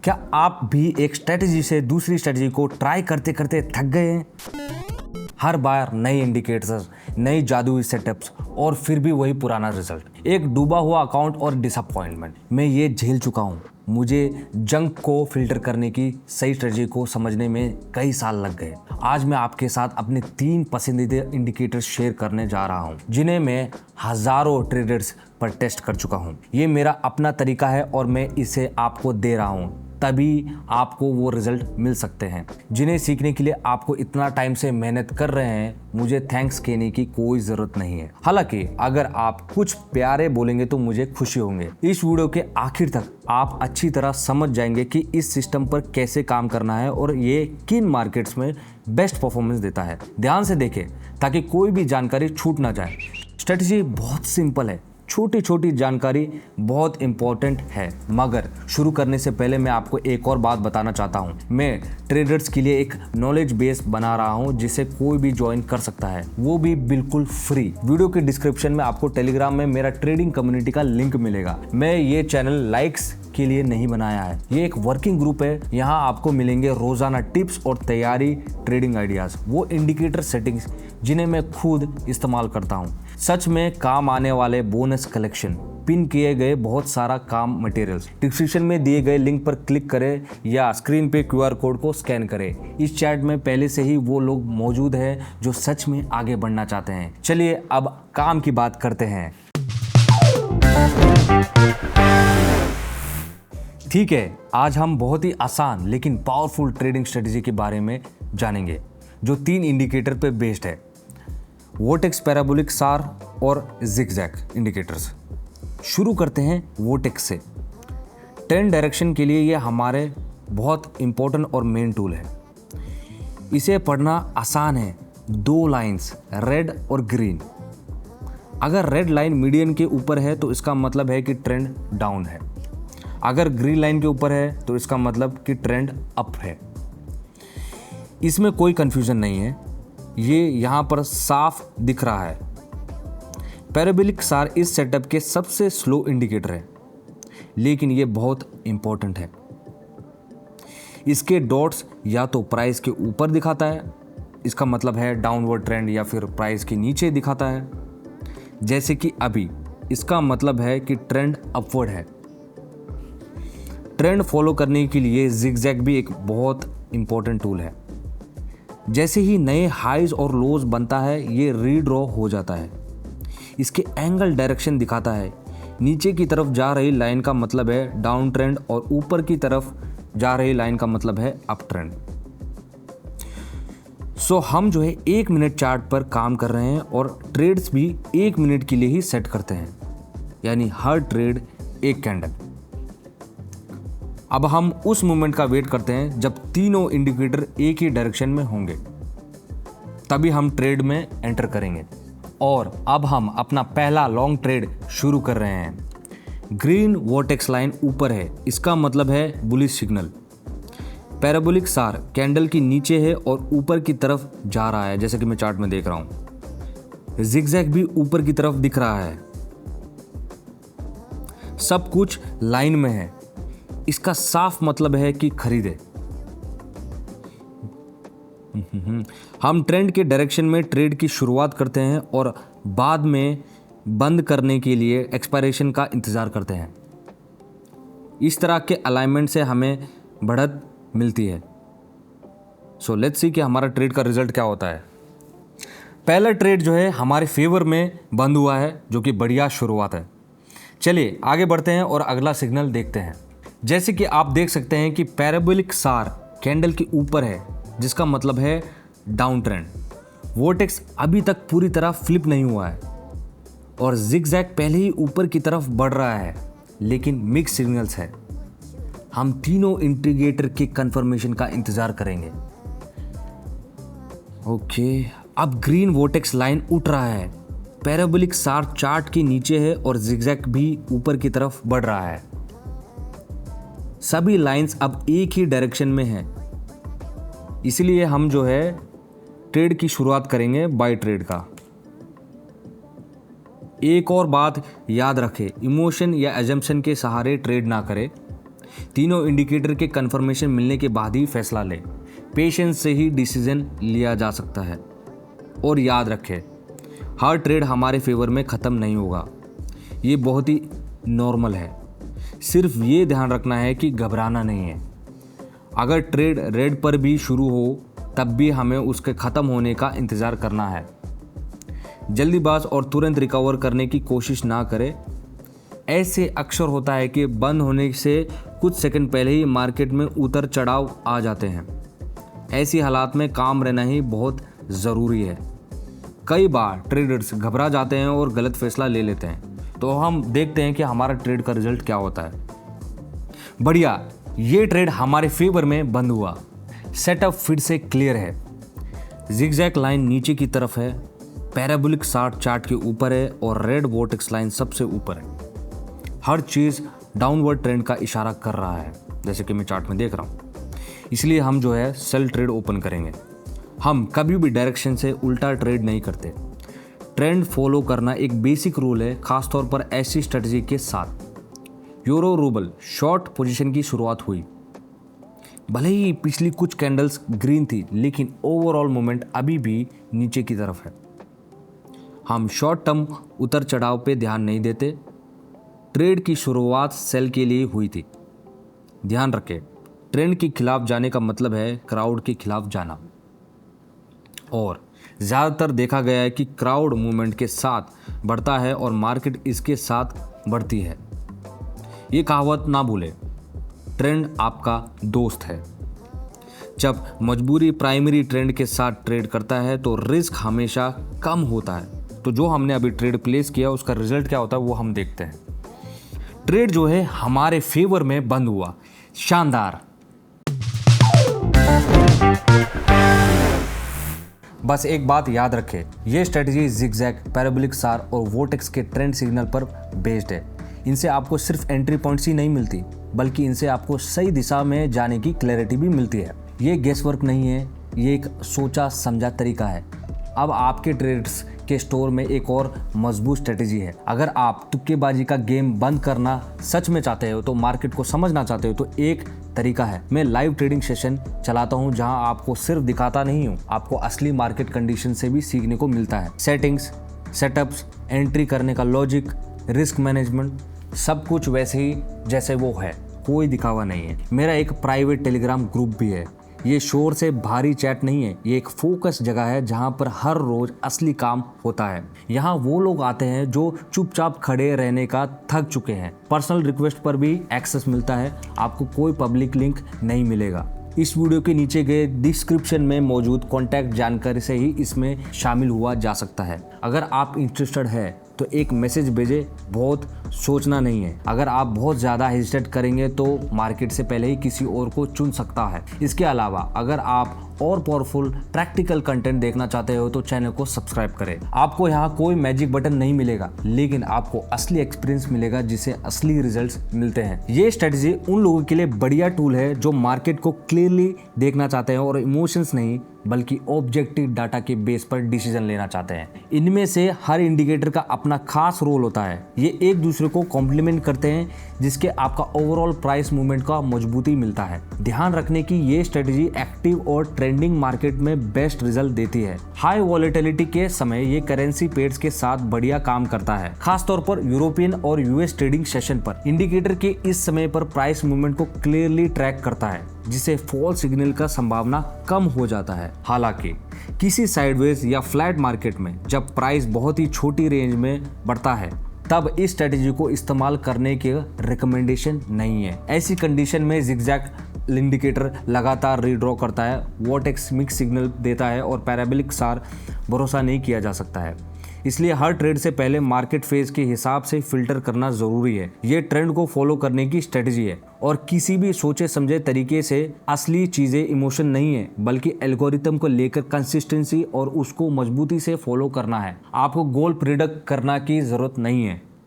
क्या आप भी एक स्ट्रेटजी से दूसरी स्ट्रेटजी को ट्राई करते करते थक गए हैं? हर बार नए इंडिकेटर्स, नई जादुई सेटअप्स और फिर भी वही पुराना रिजल्ट, एक डूबा हुआ अकाउंट और डिसअपॉइंटमेंट। मैं ये झेल चुका हूँ। मुझे जंक को फिल्टर करने की सही स्ट्रेटजी को समझने में कई साल लग गए। आज मैं आपके साथ अपने 3 पसंदीदा इंडिकेटर्स शेयर करने जा रहा हूँ, जिन्हें मैं हजारों ट्रेडर्स पर टेस्ट कर चुका हूँ। ये मेरा अपना तरीका है और मैं इसे आपको दे रहा हूँ, तभी आपको वो रिजल्ट मिल सकते हैं जिन्हें सीखने के लिए आपको इतना टाइम से मेहनत कर रहे हैं। मुझे थैंक्स कहने की कोई ज़रूरत नहीं है। हालांकि अगर आप कुछ प्यारे बोलेंगे तो मुझे खुशी होंगे। इस वीडियो के आखिर तक आप अच्छी तरह समझ जाएंगे कि इस सिस्टम पर कैसे काम करना है और ये किन मार्केट्स में बेस्ट परफॉर्मेंस देता है। ध्यान से देखें ताकि कोई भी जानकारी छूट ना जाए। स्ट्रेटजी बहुत सिंपल है, छोटी छोटी जानकारी बहुत इंपॉर्टेंट है। मगर शुरू करने से पहले मैं आपको एक और बात बताना चाहता हूँ। मैं ट्रेडर्स के लिए एक नॉलेज बेस बना रहा हूँ जिसे कोई भी ज्वाइन कर सकता है, वो भी बिल्कुल फ्री। वीडियो के डिस्क्रिप्शन में आपको टेलीग्राम में मेरा ट्रेडिंग कम्युनिटी का लिंक मिलेगा। मैं ये चैनल लाइक्स के लिए नहीं बनाया है, ये एक वर्किंग ग्रुप है। यहाँ आपको मिलेंगे रोजाना टिप्स और तैयारी ट्रेडिंग आइडियाज, वो इंडिकेटर सेटिंग्स जिन्हें मैं खुद इस्तेमाल करता हूँ। सच में काम आने वाले बोनस कलेक्शन, पिन किए गए बहुत सारा काम मटेरियल्स। डिस्क्रिप्शन में दिए गए लिंक पर क्लिक करें या स्क्रीन पे QR कोड को स्कैन करें। इस चैट में पहले से ही वो लोग मौजूद हैं जो सच में आगे बढ़ना चाहते हैं। चलिए अब काम की बात करते हैं। ठीक है, आज हम बहुत ही आसान लेकिन पावरफुल ट्रेडिंग स्ट्रेटजी के बारे में जानेंगे जो 3 इंडिकेटर पे बेस्ड है, वोटेक्स, पैराबोलिक सार और जिगजैग इंडिकेटर्स। शुरू करते हैं वोटेक्स से। ट्रेंड डायरेक्शन के लिए ये हमारे बहुत इंपॉर्टेंट और मेन टूल है। इसे पढ़ना आसान है। 2 लाइंस, रेड और ग्रीन। अगर रेड लाइन मीडियन के ऊपर है तो इसका मतलब है कि ट्रेंड डाउन है। अगर ग्रीन लाइन के ऊपर है तो इसका मतलब कि ट्रेंड अप है। इसमें कोई कंफ्यूजन नहीं है, ये यहाँ पर साफ दिख रहा है। पैराबोलिक सार इस सेटअप के सबसे स्लो इंडिकेटर है, लेकिन ये बहुत इंपॉर्टेंट है। इसके डॉट्स या तो प्राइस के ऊपर दिखाता है, इसका मतलब है डाउनवर्ड ट्रेंड, या फिर प्राइस के नीचे दिखाता है जैसे कि अभी, इसका मतलब है कि ट्रेंड अपवर्ड है। ट्रेंड फॉलो करने के लिए जिगजैग भी एक बहुत इंपॉर्टेंट टूल है। जैसे ही नए हाइज और लोज बनता है, ये रीड्रॉ हो जाता है। इसके एंगल डायरेक्शन दिखाता है। नीचे की तरफ जा रही लाइन का मतलब है डाउन ट्रेंड और ऊपर की तरफ जा रही लाइन का मतलब है अप ट्रेंड। सो हम जो है 1 मिनट चार्ट पर काम कर रहे हैं और ट्रेड्स भी 1 मिनट के लिए ही सेट करते हैं, यानी हर ट्रेड 1 कैंडल। अब हम उस मोमेंट का वेट करते हैं जब तीनों इंडिकेटर एक ही डायरेक्शन में होंगे, तभी हम ट्रेड में एंटर करेंगे। और अब हम अपना पहला लॉन्ग ट्रेड शुरू कर रहे हैं। ग्रीन वोटेक्स लाइन ऊपर है, इसका मतलब है बुलिश सिग्नल। पैराबोलिक सार कैंडल की नीचे है और ऊपर की तरफ जा रहा है, जैसे कि मैं चार्ट में देख रहा हूं। जिगजैग भी ऊपर की तरफ दिख रहा है। सब कुछ लाइन में है, इसका साफ मतलब है कि खरीदे। हम ट्रेंड के डायरेक्शन में ट्रेड की शुरुआत करते हैं और बाद में बंद करने के लिए एक्सपायरेशन का इंतजार करते हैं। इस तरह के अलाइनमेंट से हमें बढ़त मिलती है। सो लेट्स सी कि हमारा ट्रेड का रिजल्ट क्या होता है। पहला ट्रेड जो है हमारे फेवर में बंद हुआ है, जो कि बढ़िया शुरुआत है। चलिए आगे बढ़ते हैं और अगला सिग्नल देखते हैं। जैसे कि आप देख सकते हैं कि पैराबोलिक सार कैंडल के ऊपर है, जिसका मतलब है डाउन ट्रेंड। वोटेक्स अभी तक पूरी तरह फ्लिप नहीं हुआ है और जिगजैग पहले ही ऊपर की तरफ बढ़ रहा है, लेकिन मिक्स सिग्नल्स है। हम तीनों इंडिकेटर के कंफर्मेशन का इंतजार करेंगे। ओके, अब ग्रीन वोटेक्स लाइन उठ रहा है। पैराबोलिक सार चार्ट के नीचे है और जिगजैग भी ऊपर की तरफ बढ़ रहा है। सभी लाइंस अब एक ही डायरेक्शन में हैं, इसलिए हम जो है ट्रेड की शुरुआत करेंगे बाय ट्रेड का। एक और बात याद रखें, इमोशन या एजम्पशन के सहारे ट्रेड ना करें। तीनों इंडिकेटर के कंफर्मेशन मिलने के बाद ही फैसला लें। पेशेंस से ही डिसीजन लिया जा सकता है। और याद रखें, हर ट्रेड हमारे फेवर में ख़त्म नहीं होगा। ये बहुत ही नॉर्मल है। सिर्फ ये ध्यान रखना है कि घबराना नहीं है। अगर ट्रेड रेड पर भी शुरू हो तब भी हमें उसके ख़त्म होने का इंतज़ार करना है। जल्दीबाज और तुरंत रिकवर करने की कोशिश ना करें। ऐसे अक्सर होता है कि बंद होने से कुछ सेकंड पहले ही मार्केट में उतर चढ़ाव आ जाते हैं। ऐसी हालात में काम रहना ही बहुत ज़रूरी है। कई बार ट्रेडर्स घबरा जाते हैं और गलत फैसला ले लेते हैं। तो हम देखते हैं कि हमारा ट्रेड का रिजल्ट क्या होता है। बढ़िया, ये ट्रेड हमारे फेवर में बंद हुआ। सेटअप फिर से क्लियर है। जिगजैग लाइन नीचे की तरफ है, पैराबोलिक चार्ट के ऊपर है और रेड वोर्टेक्स लाइन सबसे ऊपर है। हर चीज़ डाउनवर्ड ट्रेंड का इशारा कर रहा है, जैसे कि मैं चार्ट में देख रहा हूँ। इसलिए हम जो है सेल ट्रेड ओपन करेंगे। हम कभी भी डायरेक्शन से उल्टा ट्रेड नहीं करते। ट्रेंड फॉलो करना एक बेसिक रूल है, खासतौर पर ऐसी स्ट्रेटजी के साथ। यूरो रूबल शॉर्ट पोजीशन की शुरुआत हुई। भले ही पिछली कुछ कैंडल्स ग्रीन थी, लेकिन ओवरऑल मूवमेंट अभी भी नीचे की तरफ है। हम शॉर्ट टर्म उतर चढ़ाव पे ध्यान नहीं देते। ट्रेड की शुरुआत सेल के लिए हुई थी। ध्यान रखें, ट्रेंड के खिलाफ जाने का मतलब है क्राउड के खिलाफ जाना। और ज़्यादातर देखा गया है कि क्राउड मूवमेंट के साथ बढ़ता है और मार्केट इसके साथ बढ़ती है। ये कहावत ना भूलें, ट्रेंड आपका दोस्त है। जब मजबूरी प्राइमरी ट्रेंड के साथ ट्रेड करता है तो रिस्क हमेशा कम होता है। तो जो हमने अभी ट्रेड प्लेस किया उसका रिजल्ट क्या होता है वो हम देखते हैं। ट्रेड जो है हमारे फेवर में बंद हुआ। शानदार। बस एक बात याद रखें, ये स्ट्रेटजी जिगजैग, पैराबोलिक सार और वोर्टेक्स के ट्रेंड सिग्नल पर बेस्ड है। इनसे आपको सिर्फ एंट्री पॉइंट्स ही नहीं मिलती, बल्कि इनसे आपको सही दिशा में जाने की क्लैरिटी भी मिलती है। ये गेस वर्क नहीं है, ये एक सोचा समझा तरीका है। अब आपके ट्रेड्स के स्टोर में एक और मजबूत स्ट्रेटजी है। अगर आप तुक्केबाजी का गेम बंद करना सच में चाहते हो, तो मार्केट को समझना चाहते हो, तो एक तरीका है, मैं लाइव ट्रेडिंग सेशन चलाता हूं जहां आपको सिर्फ दिखाता नहीं हूं, आपको असली मार्केट कंडीशन से भी सीखने को मिलता है। सेटिंग्स, सेटअप्स, एंट्री करने का लॉजिक, रिस्क मैनेजमेंट, सब कुछ वैसे ही जैसे वो है, कोई दिखावा नहीं है। मेरा एक प्राइवेट टेलीग्राम ग्रुप भी है। ये शोर से भारी चैट नहीं है, ये एक फोकस जगह है जहां पर हर रोज असली काम होता है। यहाँ वो लोग आते हैं जो चुपचाप खड़े रहने का थक चुके हैं। पर्सनल रिक्वेस्ट पर भी एक्सेस मिलता है, आपको कोई पब्लिक लिंक नहीं मिलेगा। इस वीडियो के नीचे गए डिस्क्रिप्शन में मौजूद कॉन्टैक्ट जानकारी से ही इसमें शामिल हुआ जा सकता है। अगर आप इंटरेस्टेड है तो एक मैसेज भेजें, बहुत सोचना नहीं है। अगर आप बहुत ज़्यादा हेजिटेट करेंगे तो मार्केट से पहले ही किसी और को चुन सकता है। इसके अलावा अगर आप और पावरफुल प्रैक्टिकल कंटेंट देखना चाहते हो तो चैनल को सब्सक्राइब करें। आपको यहाँ कोई मैजिक बटन नहीं मिलेगा, लेकिन आपको असली एक्सपीरियंस मिलेगा जिससे असली रिजल्ट्स मिलते हैं। ये स्ट्रेटजी उन लोगों के लिए बढ़िया टूल है जो मार्केट को क्लियरली देखना चाहते हैं और इमोशंस नहीं बल्कि ऑब्जेक्टिव डाटा के बेस पर डिसीजन लेना चाहते हैं। इनमें से हर इंडिकेटर का अपना खास रोल होता है। ये एक दूसरे को कॉम्प्लीमेंट करते हैं, जिसके आपका ओवरऑल प्राइस मूवमेंट का मजबूती मिलता है। ध्यान रखने की ये स्ट्रेटजी एक्टिव और ट्रेंडिंग मार्केट में बेस्ट रिजल्ट देती है। हाई वॉलेटिलिटी के समय ये करेंसी पेयर्स के साथ बढ़िया काम करता है, खासतौर पर यूरोपियन और यूएस ट्रेडिंग सेशन पर। इंडिकेटर के इस समय पर प्राइस मूवमेंट को क्लियरली ट्रैक करता है, जिससे फॉल सिग्नल का संभावना कम हो जाता है। हालांकि किसी साइडवेज या फ्लैट मार्केट में जब प्राइस बहुत ही छोटी रेंज में बढ़ता है, तब इस स्ट्रेटजी को इस्तेमाल करने के रिकमेंडेशन नहीं है। ऐसी कंडीशन में जिगजैग इंडिकेटर लगातार रीड्रॉ करता है, वोर्टेक्स मिक्स सिग्नल देता है और पैराबोलिक सार भरोसा नहीं किया जा सकता है। इसलिए हर ट्रेड से पहले मार्केट फेज के हिसाब से फिल्टर करना जरूरी है। ये ट्रेंड को फॉलो करने की स्ट्रेटजी है और किसी भी सोचे समझे तरीके से असली चीजें इमोशन नहीं है, बल्कि एल्गोरिथम को लेकर कंसिस्टेंसी और उसको मजबूती से फॉलो करना है। आपको गोल प्रिडिक्ट करना की जरूरत नहीं है।